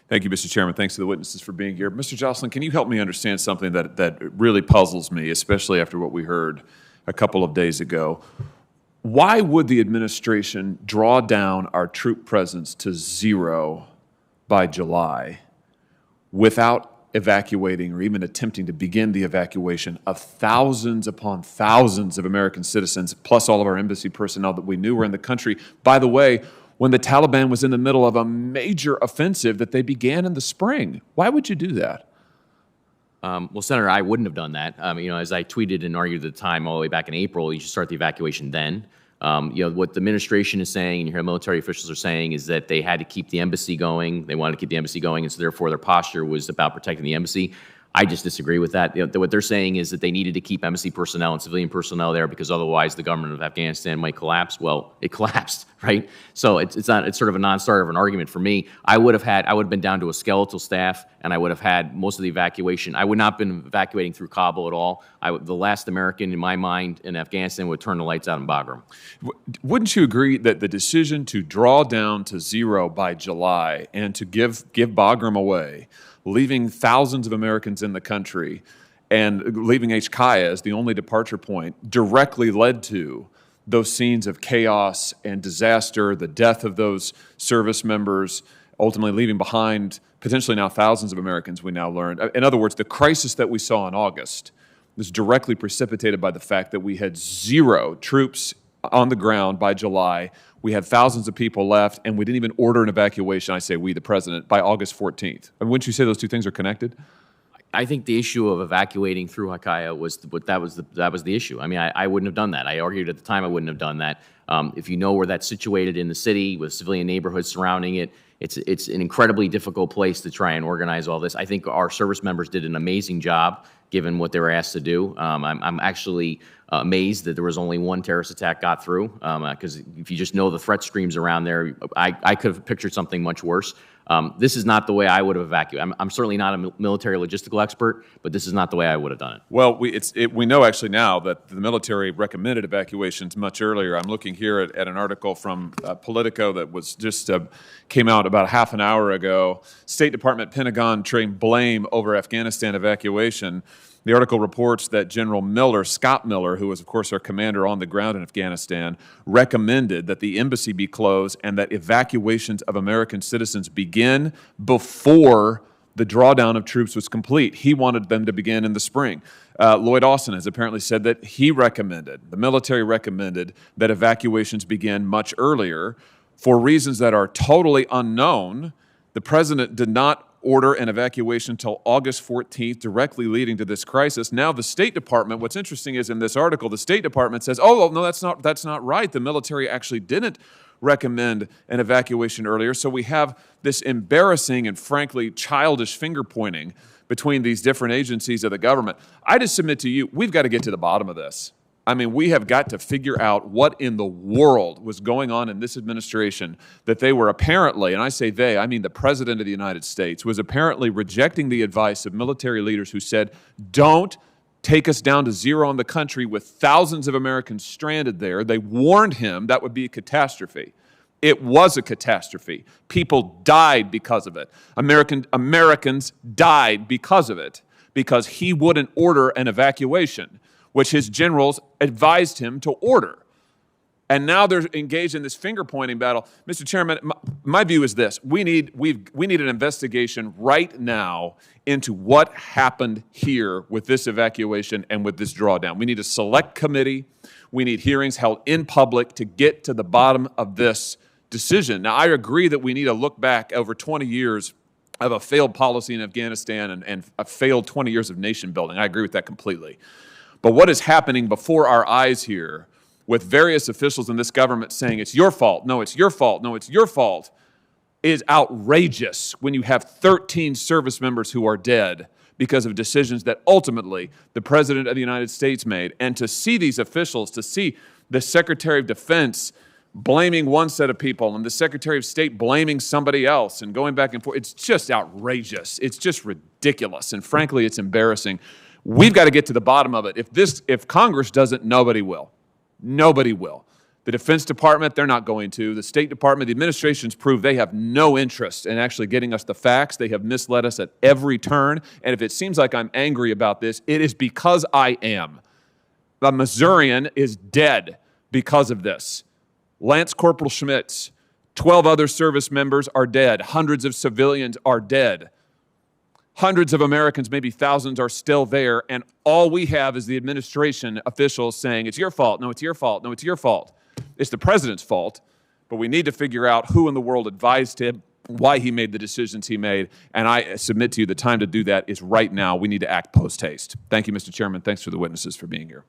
Thank you, Mr. Chairman. Thanks to the witnesses for being here. Mr. Jocelyn, can you help me understand something that really puzzles me, especially after what we heard a couple of days ago? Why would the administration draw down our troop presence to 0 by July without evacuating or even attempting to begin the evacuation of thousands upon thousands of American citizens, plus all of our embassy personnel that we knew were in the country? By the way, when the Taliban was in the middle of a major offensive that they began in the spring. Why would you do that? Well, Senator, I wouldn't have done that. As I tweeted and argued at the time all the way back in April, you should start the evacuation then. What the administration is saying, and you hear military officials are saying, is that they had to keep the embassy going. They wanted to keep the embassy going, and so therefore their posture was about protecting the embassy. I just disagree with that. What they're saying is that they needed to keep embassy personnel and civilian personnel there because otherwise the government of Afghanistan might collapse. Well, it collapsed, right? So it's sort of a non-starter of an argument for me. I would have been down to a skeletal staff, and I would have had most of the evacuation. I would not have been evacuating through Kabul at all. The last American, in my mind, in Afghanistan would turn the lights out in Bagram. Wouldn't you agree that the decision to draw down to 0 by July and to give Bagram away, leaving thousands of Americans in the country and leaving Kaya as the only departure point, directly led to those scenes of chaos and disaster, the death of those service members, ultimately leaving behind potentially now thousands of Americans, we now learned. In other words, the crisis that we saw in August was directly precipitated by the fact that we had 0 troops on the ground by July. We had thousands of people left, and we didn't even order an evacuation, I say we, the President, by August 14th. I mean, wouldn't you say those two things are connected? I think the issue of evacuating through Hakaya was the issue. I mean, I wouldn't have done that. I argued at the time I wouldn't have done that. If you know where that's situated in the city with civilian neighborhoods surrounding it, it's an incredibly difficult place to try and organize all this. I think our service members did an amazing job given what they were asked to do. I'm actually amazed that there was only one terrorist attack got through, because if you just know the threat streams around there, I could have pictured something much worse. This is not the way I would have evacuated. I'm certainly not a military logistical expert, but this is not the way I would have done it. Well, we know actually now that the military recommended evacuations much earlier. I'm looking here at an article from Politico that was just came out about half an hour ago. State Department, Pentagon train blame over Afghanistan evacuation. The article reports that General Miller, Scott Miller, who was, of course, our commander on the ground in Afghanistan, recommended that the embassy be closed and that evacuations of American citizens begin before the drawdown of troops was complete. He wanted them to begin in the spring. Lloyd Austin has apparently said that the military recommended that evacuations begin much earlier for reasons that are totally unknown. The president did not order an evacuation until August 14th, directly leading to this crisis. Now the State Department, what's interesting is in this article, the State Department says, oh, no, that's not right. The military actually didn't recommend an evacuation earlier. So we have this embarrassing and frankly childish finger-pointing between these different agencies of the government. I just submit to you, we've got to get to the bottom of this. I mean, we have got to figure out what in the world was going on in this administration that they were apparently, and I say they, I mean the President of the United States, was apparently rejecting the advice of military leaders who said, don't take us down to 0 in the country with thousands of Americans stranded there. They warned him that would be a catastrophe. It was a catastrophe. People died because of it. Americans died because of it, because he wouldn't order an evacuation, which his generals advised him to order. And now they're engaged in this finger-pointing battle. Mr. Chairman, my view is this. We need an investigation right now into what happened here with this evacuation and with this drawdown. We need a select committee. We need hearings held in public to get to the bottom of this decision. Now, I agree that we need to look back over 20 years of a failed policy in Afghanistan and a failed 20 years of nation building. I agree with that completely. But what is happening before our eyes here with various officials in this government saying it's your fault, no, it's your fault, no, it's your fault, is outrageous when you have 13 service members who are dead because of decisions that ultimately the President of the United States made. And to see these officials, to see the Secretary of Defense blaming one set of people and the Secretary of State blaming somebody else and going back and forth, it's just outrageous. It's just ridiculous. And frankly, it's embarrassing. We've got to get to the bottom of it. If Congress doesn't, nobody will. Nobody will. The Defense Department, they're not going to. The State Department, the administration's proved they have no interest in actually getting us the facts. They have misled us at every turn. And if it seems like I'm angry about this, it is because I am. The Missourian is dead because of this. Lance Corporal Schmitz, 12 other service members are dead. Hundreds of civilians are dead. Hundreds of Americans, maybe thousands, are still there. And all we have is the administration officials saying, it's your fault. No, it's your fault. No, it's your fault. It's the president's fault, but we need to figure out who in the world advised him, why he made the decisions he made, and I submit to you the time to do that is right now. We need to act post-haste. Thank you, Mr. Chairman. Thanks for the witnesses for being here.